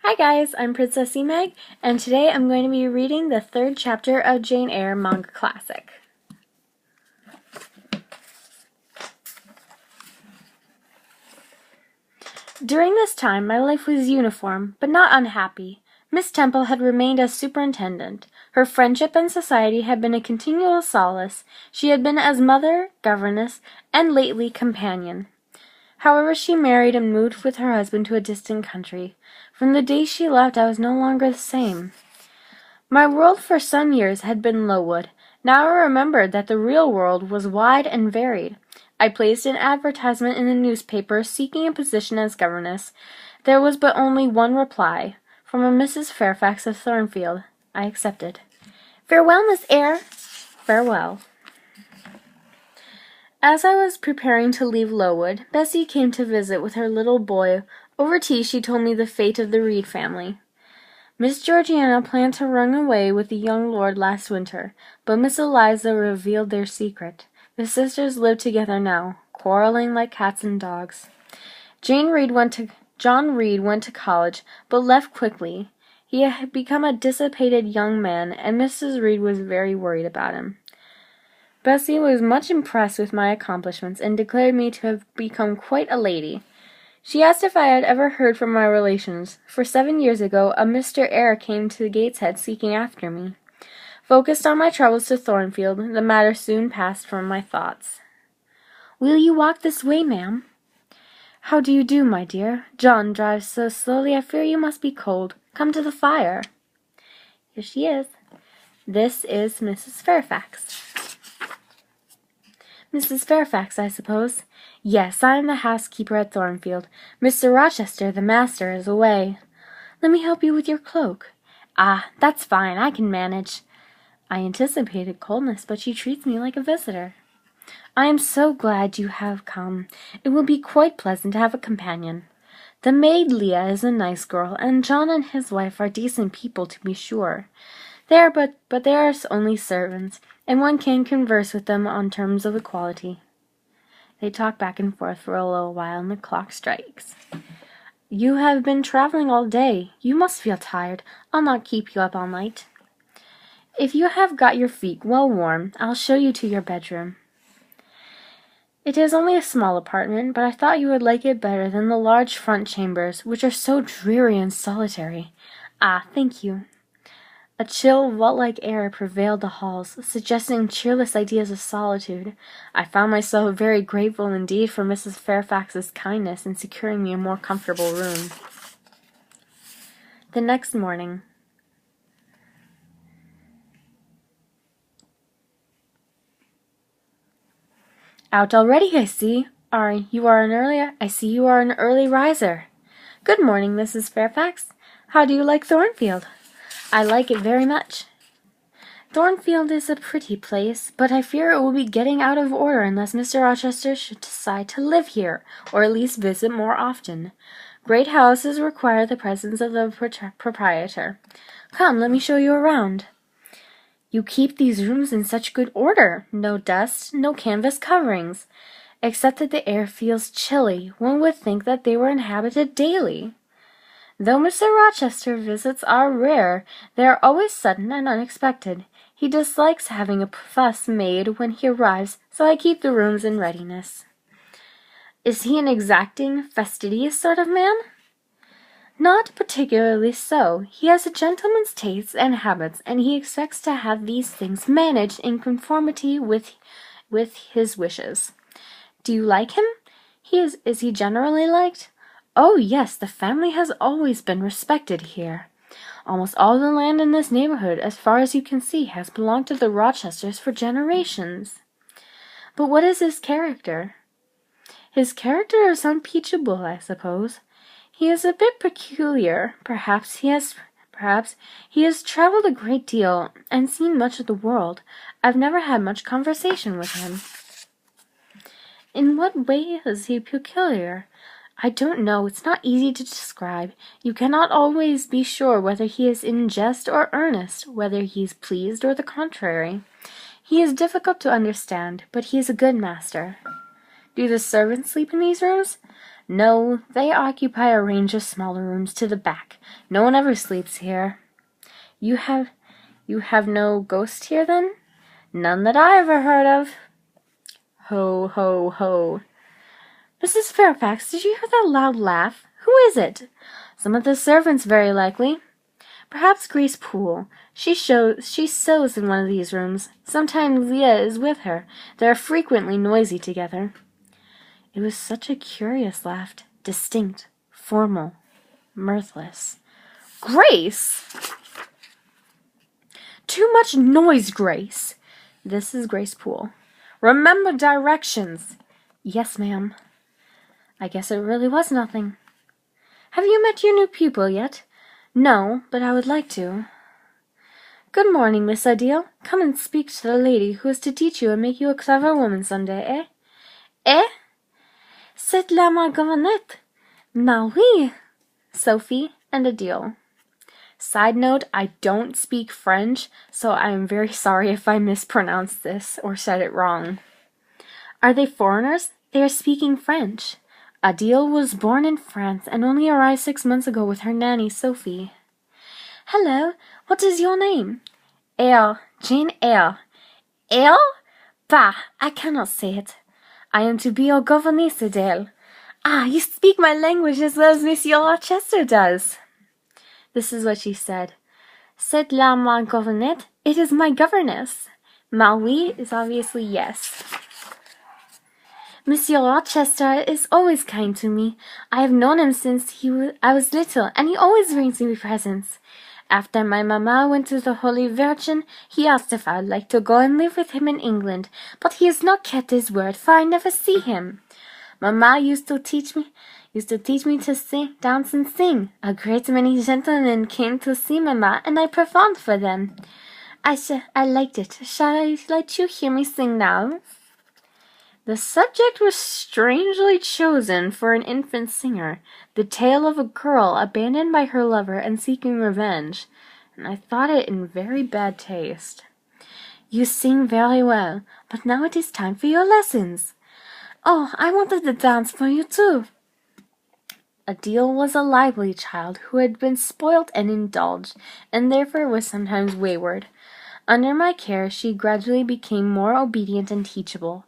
Hi guys, I'm Princess Meg, and today I'm going to be reading the third chapter of Jane Eyre manga classic. During this time, my life was uniform, but not unhappy. Miss Temple had remained as superintendent. Her friendship and society had been a continual solace. She had been as mother, governess, and lately companion. However, she married and moved with her husband to a distant country. From the day she left, I was no longer the same. My world for some years had been Lowood. Now I remembered that the real world was wide and varied. I placed an advertisement in the newspaper seeking a position as governess. There was but only one reply, from a Mrs. Fairfax of Thornfield. I accepted. "Farewell, Miss Eyre." "Farewell." As I was preparing to leave Lowood, Bessie came to visit with her little boy. Over tea she told me the fate of the Reed family. Miss Georgiana planned to run away with the young lord last winter, but Miss Eliza revealed their secret. The sisters live together now, quarreling like cats and dogs. John Reed went to college, but left quickly. He had become a dissipated young man, and Mrs. Reed was very worried about him. Bessie was much impressed with my accomplishments and declared me to have become quite a lady. She asked if I had ever heard from my relations, for 7 years ago a Mr. Eyre came to Gateshead seeking after me. Focused on my travels to Thornfield, the matter soon passed from my thoughts. "Will you walk this way, ma'am?" "How do you do, my dear? John drives so slowly I fear you must be cold. Come to the fire." Here she is. This is Mrs. Fairfax. "Mrs. Fairfax, I suppose?" "Yes, I am the housekeeper at Thornfield. Mr. Rochester, the master, is away." "Let me help you with your cloak." "Ah, that's fine. I can manage." I anticipated coldness, but she treats me like a visitor. "I am so glad you have come. It will be quite pleasant to have a companion. The maid Leah is a nice girl, and John and his wife are decent people, to be sure. But they are only servants, and one can converse with them on terms of equality." They talk back and forth for a little while, and the clock strikes. "You have been traveling all day. You must feel tired. I'll not keep you up all night. If you have got your feet well warm, I'll show you to your bedroom. It is only a small apartment, but I thought you would like it better than the large front chambers, which are so dreary and solitary." "Ah, thank you." A chill, vault-like air prevailed the halls, suggesting cheerless ideas of solitude. I found myself very grateful indeed for Mrs. Fairfax's kindness in securing me a more comfortable room. The next morning. "Out already, I see. I see you are an early riser." "Good morning, Mrs. Fairfax. How do you like Thornfield?" "I like it very much." "Thornfield is a pretty place, but I fear it will be getting out of order unless Mr. Rochester should decide to live here, or at least visit more often. Great houses require the presence of the proprietor. Come, let me show you around. You keep these rooms in such good order. No dust, no canvas coverings. Except that the air feels chilly, one would think that they were inhabited daily. Though Mr. Rochester visits are rare, they are always sudden and unexpected. He dislikes having a fuss made when he arrives, so I keep the rooms in readiness." "Is he an exacting, fastidious sort of man?" "Not particularly so. He has a gentleman's tastes and habits, and he expects to have these things managed in conformity with his wishes." "Do you like him? Is he generally liked?" "Oh, yes, the family has always been respected here. Almost all the land in this neighborhood, as far as you can see, has belonged to the Rochesters for generations." "But what is his character?" "His character is unimpeachable, I suppose. He is a bit peculiar. Perhaps he has traveled a great deal and seen much of the world. I've never had much conversation with him." "In what way is he peculiar?" "I don't know. It's not easy to describe. You cannot always be sure whether he is in jest or earnest, whether he is pleased or the contrary. He is difficult to understand, but he is a good master." "Do the servants sleep in these rooms?" No, they occupy a range of smaller rooms to the back. No one ever sleeps here. You have no ghost here, then? None that I ever heard of. Ho, ho, ho. Mrs. Fairfax, did you hear that loud laugh? Who is it? Some of the servants, very likely. Perhaps Grace Poole. She sews in one of these rooms. Sometimes Leah is with her. They are frequently noisy together. It was such a curious laugh, distinct, formal, mirthless. Grace! Too much noise, Grace. This is Grace Poole. Remember directions. Yes, ma'am. I guess it really was nothing. Have you met your new pupil yet? No, but I would like to. Good morning, Miss Adele. Come and speak to the lady who is to teach you and make you a clever woman some day, eh? Eh? C'est là ma gouvernante. Mais oui. Sophie and Adele. Side note, I don't speak French, so I am very sorry if I mispronounced this or said it wrong. Are they foreigners? They are speaking French. Adele was born in France and only arrived 6 months ago with her nanny, Sophie. Hello, what is your name? Eyre, Jane Eyre. Eyre? Bah, I cannot say it. I am to be your governess, Adele. Ah, you speak my language as well as Monsieur Rochester does. This is what she said. C'est là ma gouvernante. It is my governess. Mais oui is obviously yes. Monsieur Rochester is always kind to me. I have known him since I was little, and he always brings me presents. After my mamma went to the Holy Virgin, he asked if I would like to go and live with him in England, but he has not kept his word, for I never see him. Mamma used to teach me to sing, dance, and sing. A great many gentlemen came to see mamma, and I performed for them. I liked it. Shall I let you hear me sing now? The subject was strangely chosen for an infant singer, the tale of a girl abandoned by her lover and seeking revenge, and I thought it in very bad taste. You sing very well, but now it is time for your lessons. Oh, I wanted to dance for you too. Adele was a lively child who had been spoilt and indulged, and therefore was sometimes wayward. Under my care she gradually became more obedient and teachable.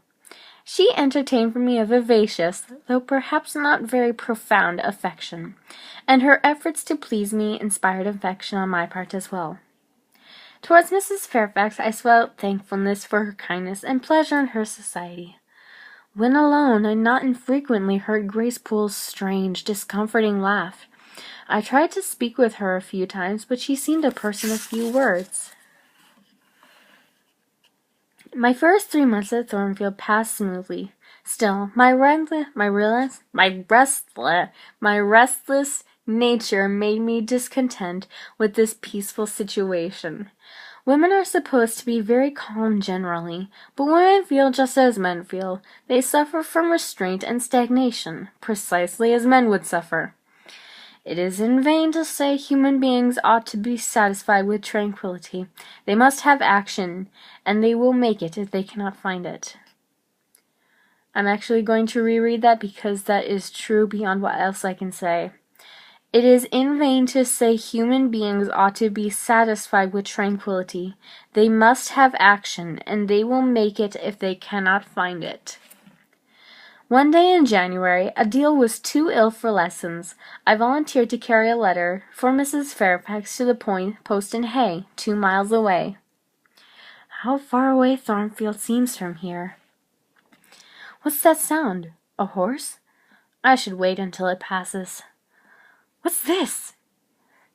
She entertained for me a vivacious, though perhaps not very profound, affection, and her efforts to please me inspired affection on my part as well. Towards Mrs. Fairfax I felt thankfulness for her kindness and pleasure in her society. When alone, I not infrequently heard Grace Poole's strange, discomforting laugh. I tried to speak with her a few times, but she seemed a person of few words. My first 3 months at Thornfield passed smoothly. Still, my restless nature made me discontent with this peaceful situation. Women are supposed to be very calm generally, but women feel just as men feel. They suffer from restraint and stagnation, precisely as men would suffer. It is in vain to say human beings ought to be satisfied with tranquillity. They must have action, and they will make it if they cannot find it. I'm actually going to reread that because that is true beyond what else I can say. It is in vain to say human beings ought to be satisfied with tranquillity. They must have action, and they will make it if they cannot find it. One day in January, Adele was too ill for lessons. I volunteered to carry a letter for Mrs. Fairfax to the post in Hay, 2 miles away. How far away Thornfield seems from here. What's that sound? A horse? I should wait until it passes. What's this?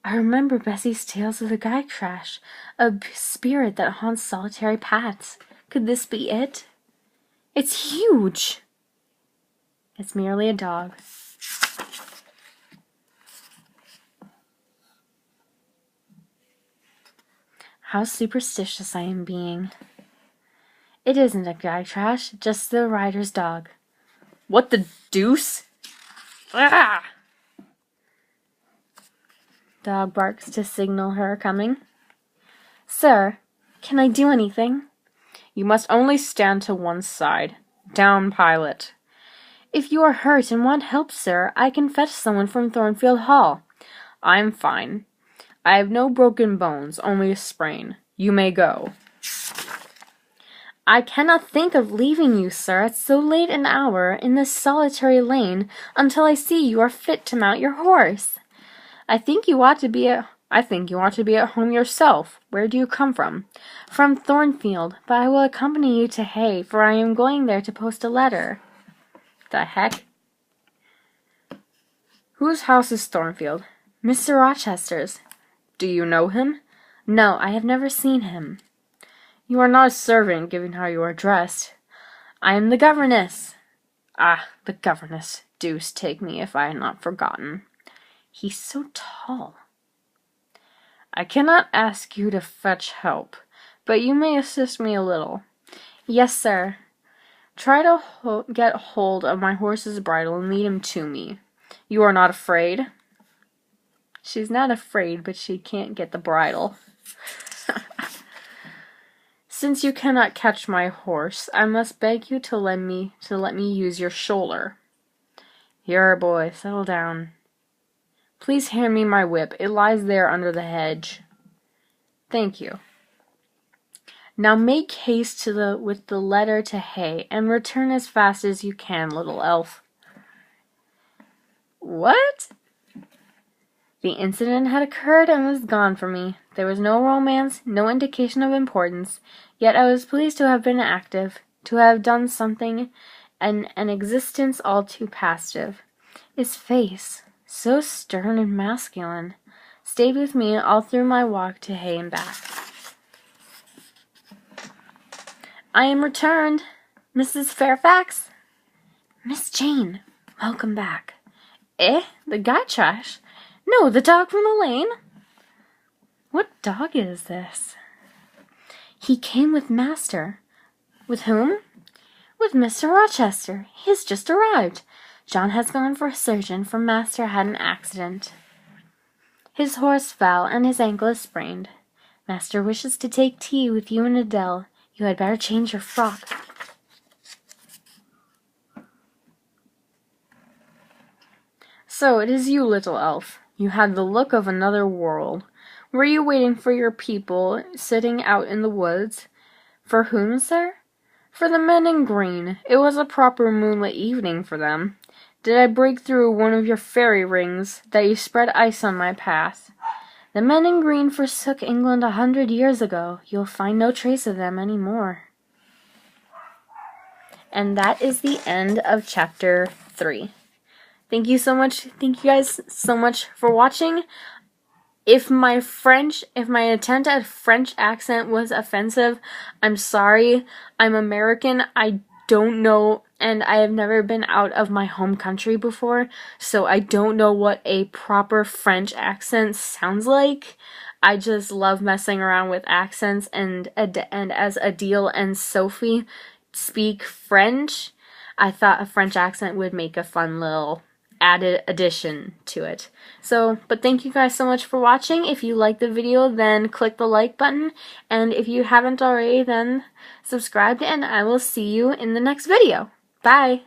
I remember Bessie's tales of the guy crash, a spirit that haunts solitary paths. Could this be it? It's huge! It's merely a dog. How superstitious I am being. It isn't a guy crash, just the rider's dog. What the deuce? Ah! Dog barks to signal her coming. Sir, can I do anything? You must only stand to one side. Down, pilot. If you are hurt and want help, sir, I can fetch someone from Thornfield Hall. I'm fine. I have no broken bones, only a sprain. You may go. I cannot think of leaving you, sir, at so late an hour in this solitary lane until I see you are fit to mount your horse. I think you ought to be at home yourself. Where do you come from? From Thornfield, but I will accompany you to Hay, for I am going there to post a letter. The heck? Whose house is Thornfield? Mr. Rochester's. Do you know him? No, I have never seen him. You are not a servant, given how you are dressed. I am the governess. Ah, the governess. Deuce take me if I had not forgotten. He's so tall. I cannot ask you to fetch help, but you may assist me a little. Yes, sir. Try to get hold of my horse's bridle and lead him to me. You are not afraid? She's not afraid, but she can't get the bridle. Since you cannot catch my horse, I must beg you to let me use your shoulder. Here, boy, settle down. Please hand me my whip. It lies there under the hedge. Thank you. Now make haste with the letter to Hay, and return as fast as you can, little elf. What? The incident had occurred and was gone from me. There was no romance, no indication of importance, yet I was pleased to have been active, to have done something, and an existence all too passive. His face, so stern and masculine, stayed with me all through my walk to Hay and back. I am returned, Mrs. Fairfax. Miss Jane, welcome back. Eh? The guy trash? No, the dog from the lane. What dog is this? He came with master. With whom? With Mr. Rochester. He has just arrived. John has gone for a surgeon, for master had an accident. His horse fell, and his ankle is sprained. Master wishes to take tea with you and Adele. You had better change your frock. So it is you, little elf. You had the look of another world. Were you waiting for your people, sitting out in the woods? For whom, sir? For the men in green. It was a proper moonlit evening for them. Did I break through one of your fairy rings, that you spread ice on my path? The men in green forsook England 100 years ago. You'll find no trace of them any more. And that is the end of chapter 3. Thank you guys so much for watching. If my attempt at French accent was offensive, I'm sorry. I'm American. I don't know, and I have never been out of my home country before, so I don't know what a proper French accent sounds like. I just love messing around with accents, and as Adele and Sophie speak French, I thought a French accent would make a fun little added addition to it. But thank you guys so much for watching. If you liked the video, then click the like button, and if you haven't already, then subscribe, and I will see you in the next video. Bye!